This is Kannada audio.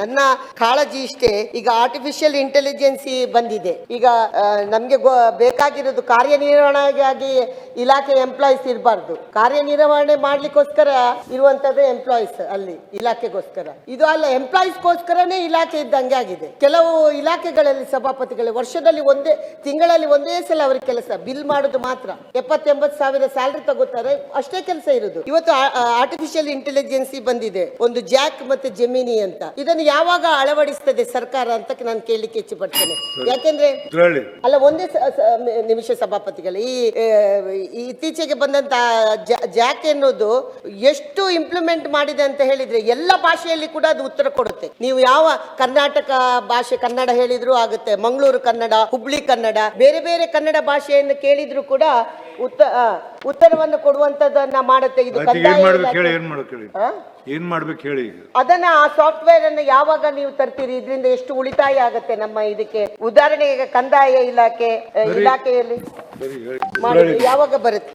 ನನ್ನ ಕಾಳಜಿ ಇಷ್ಟೇ. ಈಗ ಆರ್ಟಿಫಿಷಿಯಲ್ ಇಂಟೆಲಿಜೆನ್ಸಿ ಬಂದಿದೆ. ಈಗ ನಮ್ಗೆ ಬೇಕಾಗಿರೋದು ಕಾರ್ಯನಿರ್ವಹಣೆಗಾಗಿ ಇಲಾಖೆ ಎಂಪ್ಲಾಯೀಸ್ ಇರಬಾರ್ದು. ಕಾರ್ಯನಿರ್ವಹಣೆ ಮಾಡ್ಲಿಕ್ಕೋಸ್ಕರ ಇರುವಂತದ್ದು ಎಂಪ್ಲಾಯೀಸ್ ಅಲ್ಲಿ ಇಲಾಖೆಗೋಸ್ಕರ. ಇದು ಅಲ್ಲ, ಎಂಪ್ಲಾಯೀಸ್ಗೋಸ್ಕರನೇ ಇಲಾಖೆ ಇದ್ದಂಗೆ ಆಗಿದೆ. ಕೆಲವು ಇಲಾಖೆಗಳಲ್ಲಿ ಸಭಾಪತಿಗಳು ವರ್ಷದಲ್ಲಿ ತಿಂಗಳಲ್ಲಿ ಒಂದೇ ಸಲ ಅವ್ರಿಗೆ ಕೆಲಸ ಬಿಲ್ ಮಾಡೋದು ಮಾತ್ರ. 70-80 ಸಾವಿರ ಸ್ಯಾಲರಿ ತಗೋತಾರೆ, ಅಷ್ಟೇ ಕೆಲಸ ಇರುವುದು. ಇವತ್ತು ಆರ್ಟಿಫಿಷಿಯಲ್ ಇಂಟೆಲಿಜೆನ್ಸಿ ಬಂದಿದೆ, ಒಂದು ಜಾಕ್ ಮತ್ತೆ ಜೆಮಿನಿ ಅಂತ. ಇದನ್ನು ಯಾವಾಗ ಅಳವಡಿಸ್ತದೆ ಸರ್ಕಾರ ಅಂತ ನಾನು ಕೇಳಲಿಕ್ಕೆ ಇಚ್ಛೆ ಪಡ್ತೇನೆ. ಯಾಕೆಂದ್ರೆ ಅಲ್ಲ, ಒಂದೇ ನಿಮಿಷ ಸಭಾಪತಿಗಳು, ಈ ಇತ್ತೀಚೆಗೆ ಬಂದಂತ ಜಾಕ್ ಎನ್ನುವುದು ಎಷ್ಟು ಇಂಪ್ಲಿಮೆಂಟ್ ಮಾಡಿದೆ ಅಂತ ಹೇಳಿದ್ರೆ ಎಲ್ಲ ಭಾಷೆಯಲ್ಲಿ ಕೂಡ ಅದು ಉತ್ತರ ಕೊಡುತ್ತೆ. ನೀವು ಯಾವ ಕರ್ನಾಟಕ ಭಾಷೆ ಕನ್ನಡ ಹೇಳಿದ್ರು ಆಗುತ್ತೆ, ಮಂಗಳೂರು ಕನ್ನಡ, ಹುಬ್ಳಿ ಕನ್ನಡ, ಬೇರೆ ಬೇರೆ ಕನ್ನಡ ಭಾಷೆಯನ್ನು ಕೇಳಿದ್ರು ಕೂಡ ಉತ್ತರವನ್ನು ಕೊಡುವಂತದನ್ನ ಮಾಡುತ್ತೆ. ಇದು ಏನ್ ಮಾಡ್ಬೇಕು ಹೇಳಿ. ಅದನ್ನ ಆ ಸಾಫ್ಟ್ವೇರ್ ಅನ್ನು ಯಾವಾಗ ನೀವು ತರ್ತೀರಿ, ಇದರಿಂದ ಎಷ್ಟು ಉಳಿತಾಯ ಆಗತ್ತೆ ನಮ್ಮ ಇದಕ್ಕೆ. ಉದಾಹರಣೆಗೆ ಕಂದಾಯ ಇಲಾಖೆಯಲ್ಲಿ ಯಾವಾಗ ಬರುತ್ತೆ?